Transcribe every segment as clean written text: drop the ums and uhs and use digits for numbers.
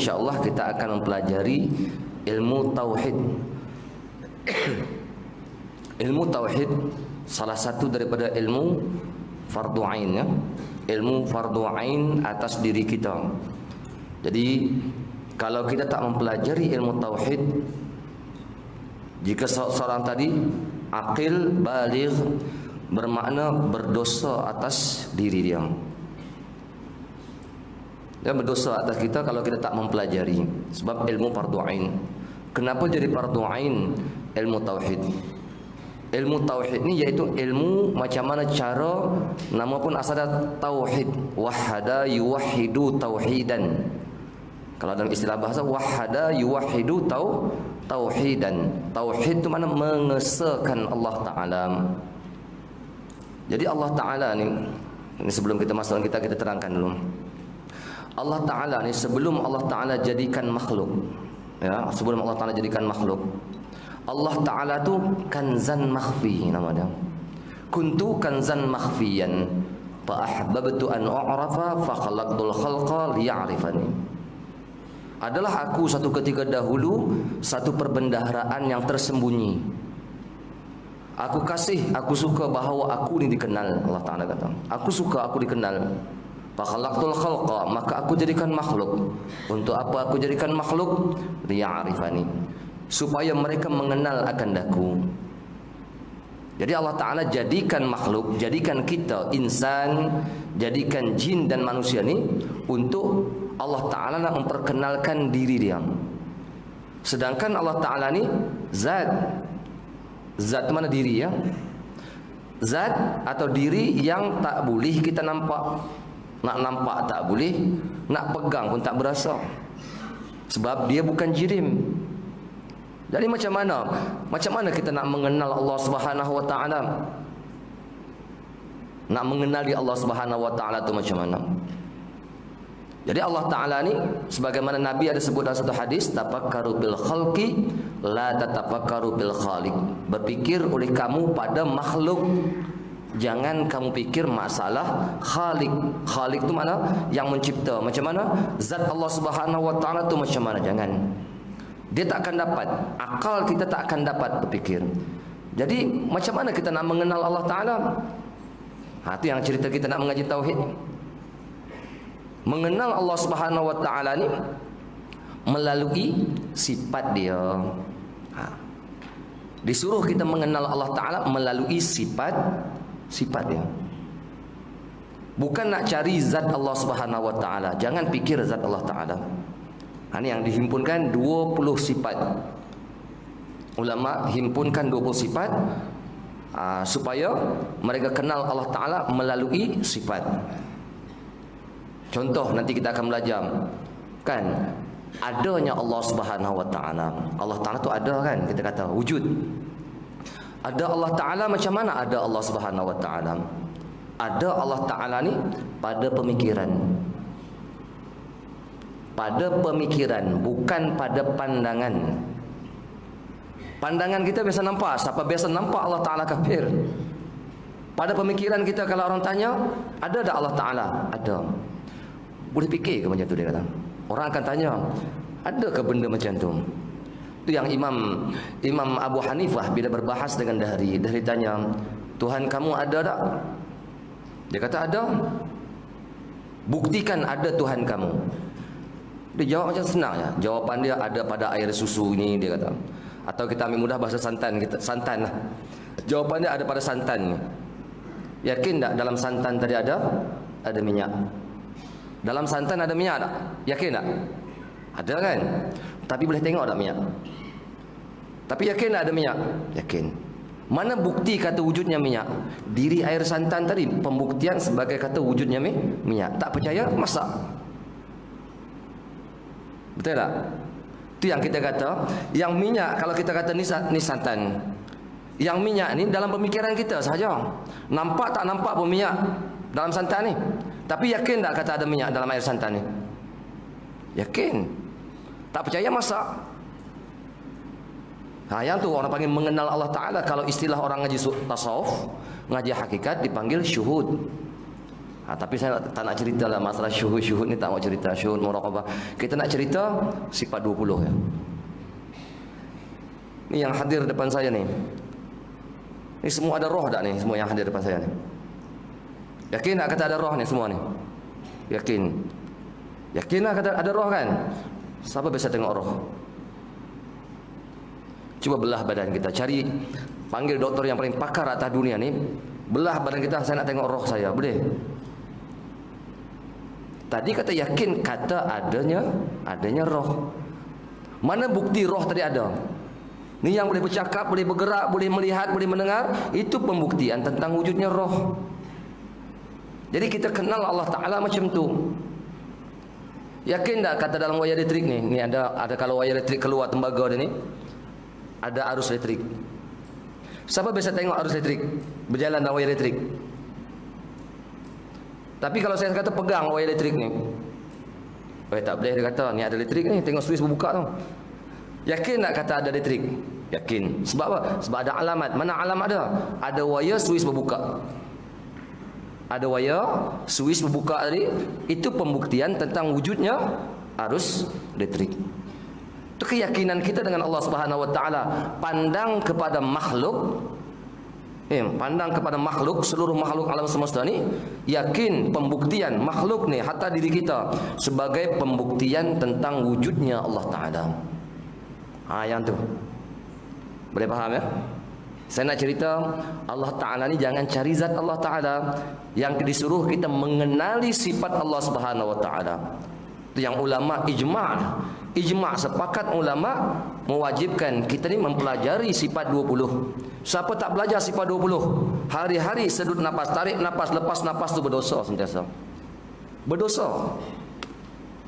insyaallah kita akan mempelajari ilmu tauhid. Ilmu tauhid salah satu daripada ilmu fardu ain, ya. Ilmu fardu ain atas diri kita. Jadi kalau kita tak mempelajari ilmu tauhid, jika seorang tadi akil baligh, bermakna berdosa atas diri dia. Dia berdosa atas kita kalau kita tak mempelajari. Sebab ilmu fardu ain. Kenapa jadi fardu ain ilmu tauhid? Ilmu tauhid ni iaitu ilmu macam mana cara, nama pun asal tauhid, wahada yuwahhidu tauhidan. Kalau dalam istilah bahasa, wahada yuwahhidu tauhidan. Tauhid itu mana mengesahkan Allah Taala. Jadi Allah Taala ni sebelum kita masuk kita terangkan dulu. Allah Ta'ala ni sebelum Allah Ta'ala jadikan makhluk, ya, sebelum Allah Ta'ala jadikan makhluk, Allah Ta'ala tu kanzan makhfi nama dia. Kuntu kanzan makhfiyan fa ahbabtu an u'rafa fa khalaqtul khalqa liya'rifani. Adalah aku satu ketika dahulu satu perbendaharaan yang tersembunyi. Aku suka bahawa aku ni dikenal. Allah Ta'ala kata, aku suka aku dikenal. Fakhalaqtul khalqa, maka aku jadikan makhluk. Untuk apa aku jadikan makhluk? Liya'rifani, supaya mereka mengenal akan daku. Jadi Allah Ta'ala jadikan makhluk, jadikan kita insan, jadikan jin dan manusia ni untuk Allah Ta'ala nak memperkenalkan diri dia. Sedangkan Allah Ta'ala ni zat. Zat mana diri, ya? Zat atau diri yang tak boleh kita nampak. Nak nampak tak boleh, nak pegang pun tak berasa. Sebab dia bukan jirim. Jadi macam mana? Macam mana kita nak mengenal Allah Subhanahu Wa Taala? Nak mengenali Allah Subhanahu Wa Taala tu macam mana? Jadi Allah Taala ni sebagaimana Nabi ada sebut dalam satu hadis, tafakkaru bil khalqi la tatafakkaru bil khaliq. Berfikir oleh kamu pada makhluk, jangan kamu fikir masalah khalik. Khalik tu mana? Yang mencipta. Macam mana? Zat Allah Subhanahu Wa Taala tu macam mana? Jangan. Dia tak akan dapat. Akal kita tak akan dapat berfikir. Jadi macam mana kita nak mengenal Allah Taala? Itu yang cerita kita nak mengaji tauhid. Mengenal Allah Subhanahu Wa Taala ni melalui sifat dia. Disuruh kita mengenal Allah Taala melalui sifat dia. Bukan nak cari zat Allah Subhanahu Wa Taala. Jangan fikir zat Allah Taala. Ini yang dihimpunkan 20 sifat. Ulama himpunkan 20 sifat supaya mereka kenal Allah Taala melalui sifat. Contoh nanti kita akan belajar kan adanya Allah Subhanahu Wa Taala. Allah Taala tu ada kan, kita kata wujud. Ada Allah Ta'ala, macam mana ada Allah Subhanahu Wa Ta'ala? Ada Allah Ta'ala ni pada pemikiran. Pada pemikiran, bukan pada pandangan. Pandangan kita biasa nampak. Siapa biasa nampak Allah Ta'ala kafir? Pada pemikiran kita kalau orang tanya, ada tak Allah Ta'ala? Ada. Boleh fikir ke macam tu dia kata? Orang akan tanya, adakah benda macam tu? Itu yang Imam Abu Hanifah bila berbahas dengan Dahri tanya, Tuhan kamu ada tak? Dia kata ada. Buktikan ada Tuhan kamu. Dia jawab macam senang ya. Jawapan dia ada pada air susu ni, dia kata. Atau kita ambil mudah bahasa santan lah. Jawapan dia ada pada santan ni. Yakin tak dalam santan tadi ada minyak? Dalam santan ada minyak tak? Yakin tak? Ada kan? Tapi boleh tengok tak minyak? Tapi yakin tak ada minyak? Yakin. Mana bukti kata wujudnya minyak? Diri air santan tadi pembuktian sebagai kata wujudnya minyak. Tak percaya, masak. Betul tak? Itu yang kita kata, yang minyak kalau kita kata ni santan. Yang minyak ni dalam pemikiran kita sahaja. Nampak tak nampak pun minyak dalam santan ni. Tapi yakin tak kata ada minyak dalam air santan ni? Yakin. Tak percaya, masak. Yang tu orang panggil mengenal Allah Ta'ala. Kalau istilah orang ngaji tasawuf, ngaji hakikat, dipanggil syuhud. Tapi saya tak nak cerita lah masalah syuhud ni, tak mau cerita syuhud muraqabah. Kita nak cerita sifat 20 ya. Ni yang hadir depan saya ni. Ni semua ada roh tak ni, semua yang hadir depan saya ni? Yakin tak kata ada roh ni semua ni? Yakin? Yakin lah kata ada roh kan? Siapa biasa tengok roh? Cuba belah badan kita, cari, panggil doktor yang paling pakar atas dunia ni, belah badan kita, saya nak tengok roh saya, boleh? Tadi kata yakin, kata adanya roh. Mana bukti roh tadi ada? Ni yang boleh bercakap, boleh bergerak, boleh melihat, boleh mendengar, itu pembuktian tentang wujudnya roh. Jadi kita kenal Allah Ta'ala macam tu. Yakin tak kata dalam wayar elektrik ni? Ni ada kalau wayar elektrik keluar tembaga dia ni, ada arus elektrik. Siapa biasa tengok arus elektrik berjalan dalam wayar elektrik? Tapi kalau saya kata pegang wayar elektrik ni, tak boleh dia kata ni ada elektrik ni, tengok suis berbuka tu. Yakin tak kata ada elektrik? Yakin. Sebab apa? Sebab ada alamat. Mana alamat ada? Ada wayar suis berbuka. Ada wayar suis berbuka tadi, itu pembuktian tentang wujudnya arus elektrik. Itu keyakinan kita dengan Allah Subhanahu wa taala. Pandang kepada makhluk, pandang kepada makhluk, seluruh makhluk alam semesta ni, yakin pembuktian makhluk ni, hatta diri kita, sebagai pembuktian tentang wujudnya Allah Ta'ala. Yang tu boleh faham ya? Saya nak cerita, Allah Ta'ala ni jangan cari zat Allah Ta'ala. Yang disuruh kita mengenali sifat Allah Subhanahu wa Ta'ala. Itu yang ulama ijma' sepakat ulama mewajibkan kita ni mempelajari sifat 20. Siapa tak belajar sifat 20, hari-hari sedut nafas, tarik nafas, lepas nafas tu berdosa sentiasa. Berdosa.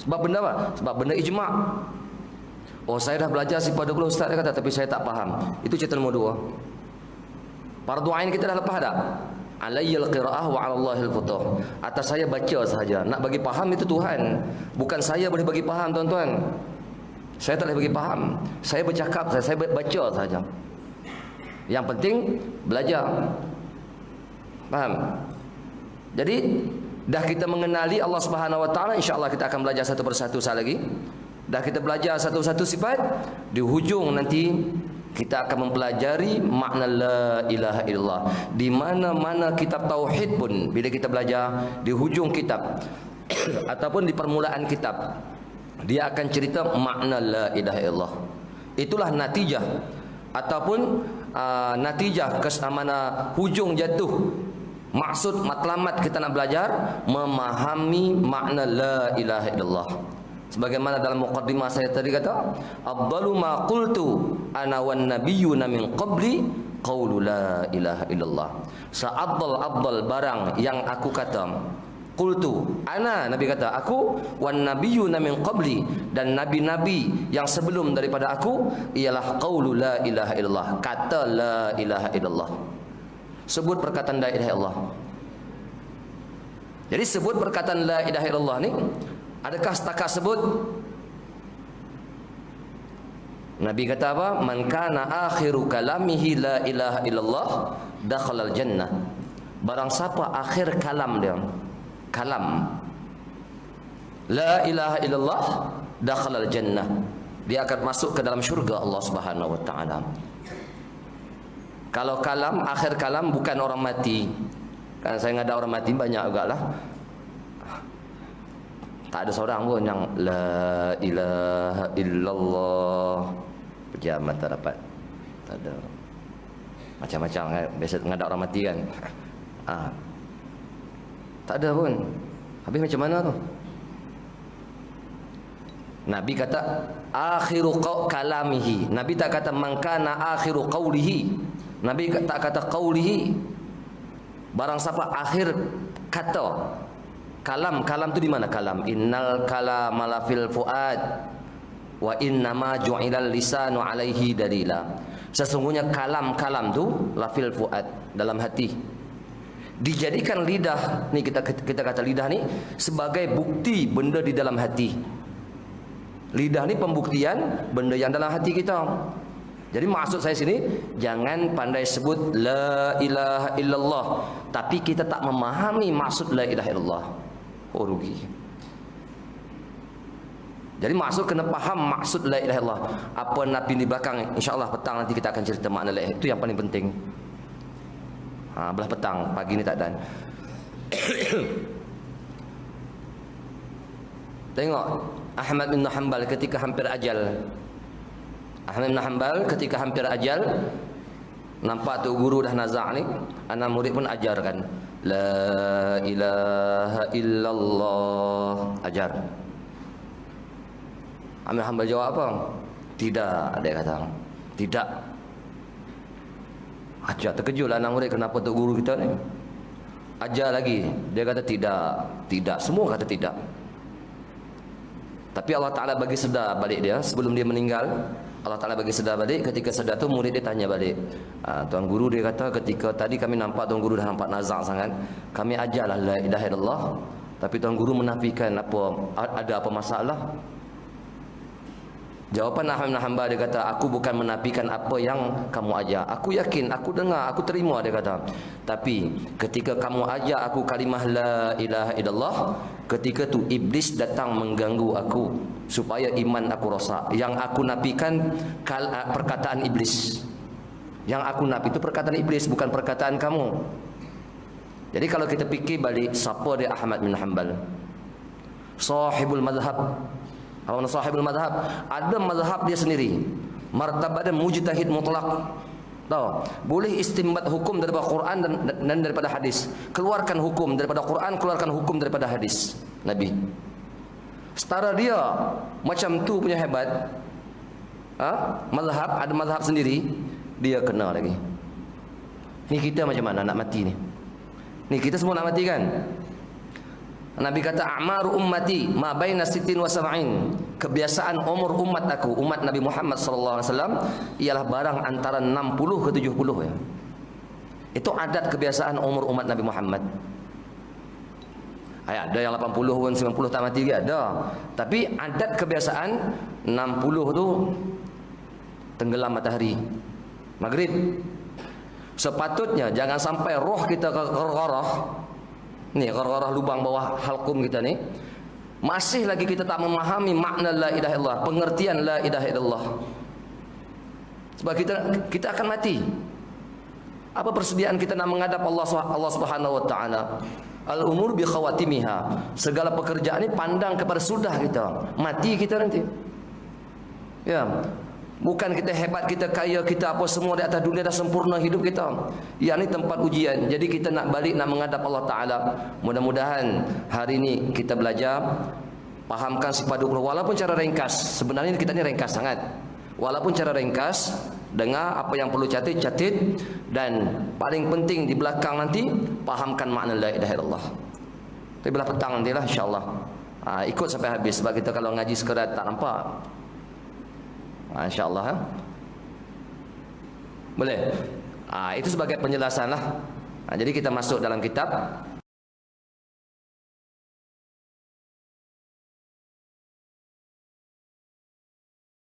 Sebab benda apa? Sebab benda ijma'. Oh, saya dah belajar sifat 20 Ustaz dia kata, tapi saya tak faham. Itu cerita nombor 2. Fardu ain kita dah lepas dah. Alayyal qiraah wa 'ala Allahil futuh. Atas saya baca sahaja. Nak bagi faham itu Tuhan. Bukan saya boleh bagi faham, tuan-tuan. Saya tak boleh bagi faham. Saya bercakap, saya baca sahaja. Yang penting belajar. Faham? Jadi dah kita mengenali Allah Subhanahu wa taala, insya-Allah kita akan belajar satu persatu sekali lagi. Dah kita belajar satu-satu sifat, di hujung nanti kita akan mempelajari makna la ilaha illallah. Di mana-mana kitab tauhid pun bila kita belajar di hujung kitab ataupun di permulaan kitab, dia akan cerita makna la ilaha illallah. Itulah natijah ataupun natijah kesamana hujung jatuh. Maksud matlamat kita nak belajar memahami makna la ilaha illallah. Sebagaimana dalam muqaddimah saya tadi kata, afdalu ma qultu ana wan nabiyyuna min qabli qaulu la ilaha illallah. Afdal barang yang aku kata, qultu ana, nabi kata aku, wan nabiyyuna min qabli, dan nabi-nabi yang sebelum daripada aku, ialah qaulu la ilaha illallah, kata la ilaha illallah. Sebut perkataan la ilaha illallah. Jadi sebut perkataan la ilaha illallah ni, adakah setakat sebut? Nabi kata apa? Man kana akhiru kalamihi la ilaha illallah dakhalal jannah. Barang siapa akhir kalam dia, kalam la ilaha illallah, dakhalal jannah, dia akan masuk ke dalam syurga Allah Subhanahu wa taala. Kalau kalam, akhir kalam bukan orang mati. Kan saya ngada orang mati banyak jugalah. Tak ada seorang pun yang la ilaha illallah pejabat tak dapat. Tak ada. Macam-macam kan, biasa ngadak orang mati kan. Tak ada pun. Habis macam mana tu? Nabi kata akhiru kalamihi. Nabi tak kata man kana akhiru qawlihi. Nabi tak kata qawlihi. Barang siapa akhir kata. Kalam tu di mana kalam? Innal kalama la fil fuad wa innama ju'ilal lisanu alaihi dalila. Sesungguhnya kalam tu la fil fuad, dalam hati. Dijadikan lidah ni, kita kata lidah ni sebagai bukti benda di dalam hati. Lidah ni pembuktian benda yang dalam hati kita. Jadi maksud saya sini, jangan pandai sebut la ilaha illallah, tapi kita tak memahami maksud la ilaha illallah. Oh, rugi. Jadi maksud kena faham maksud la ilaha illallah. Apa Nabi di belakang, insya-Allah petang nanti kita akan cerita makna la ilaha. Itu yang paling penting. Belah petang, pagi ni tak ada. Tengok Ahmad bin Hanbal ketika hampir ajal. Ahmad bin Hanbal ketika hampir ajal, nampak tu guru dah nazak ni, anak murid pun ajarkan la ilaha illallah, ajar. Ahmad bin Hanbal jawab apa? Tidak, dia kata. Tidak. Ajar, terkejutlah anak murid, kenapa tu guru kita ni? Ajar lagi. Dia kata tidak, tidak. Semua kata tidak. Tapi Allah Ta'ala bagi sedar balik dia sebelum dia meninggal. Allah Ta'ala bagi sedar balik. Ketika sedar tu murid dia tanya balik, Tuan Guru, dia kata ketika tadi kami nampak Tuan Guru dah nampak nazak sangat, kami ajarlah la ilaha illallah, tapi Tuan Guru menafikan ada apa masalah? Jawapan Ahmad bin Hanbal, dia kata, aku bukan menafikan apa yang kamu ajar. Aku yakin, aku dengar, aku terima, dia kata. Tapi ketika kamu ajar aku kalimah la ilaha illallah, ketika tu iblis datang mengganggu aku supaya iman aku rosak. Yang aku nafikan perkataan iblis. Yang aku nafi itu perkataan iblis, bukan perkataan kamu. Jadi kalau kita fikir balik, siapa dia Ahmad bin Hanbal? Sahibul madhab. Awak sahibul madhab, ada madhab dia sendiri. Martabat dia mujtahid mutlak. Tahu? Boleh istinbat hukum daripada Quran dan daripada hadis. Keluarkan hukum daripada Quran, keluarkan hukum daripada hadis Nabi. Setara dia macam tu punya hebat. Mazhab, ada mazhab sendiri, dia kena lagi. Ni kita macam mana nak mati ni? Ni kita semua nak mati kan? Nabi kata a'maru ummati ma baina 60 wa 70. Kebiasaan umur umat aku, umat Nabi Muhammad sallallahu alaihi wasallam, ialah barang antara 60 ke 70 ya. Itu adat kebiasaan umur umat Nabi Muhammad. Ada yang 80 pun 90 tak mati dia ada. Tapi adat kebiasaan 60 tu tenggelam matahari maghrib. Sepatutnya jangan sampai roh kita ke ghargharah. Ni ghargharah lubang bawah halqum kita ni, masih lagi kita tak memahami makna la ilaha illallah, pengertian la ilaha illallah. Sebab kita akan mati. Apa persediaan kita nak menghadap Allah Subhanahu wa taala? Al-umur bi khawatimiha. Segala pekerjaan ni pandang kepada sudah kita. Mati kita nanti. Ya. Bukan kita hebat, kita kaya, kita apa semua di atas dunia dah sempurna hidup kita. Yang ni tempat ujian. Jadi kita nak balik, nak menghadap Allah Ta'ala. Mudah-mudahan hari ini kita belajar pahamkan sifat 20. Walaupun cara ringkas, sebenarnya kita ni ringkas sangat. Walaupun cara ringkas, dengar apa yang perlu catat. Dan paling penting di belakang nanti, pahamkan makna la ilaha illallah. Tapi belah petang nantilah insyaAllah. Ikut sampai habis. Sebab kita kalau ngaji sekedar tak nampak. InsyaAllah boleh. Itu sebagai penjelasan lah. Jadi kita masuk dalam kitab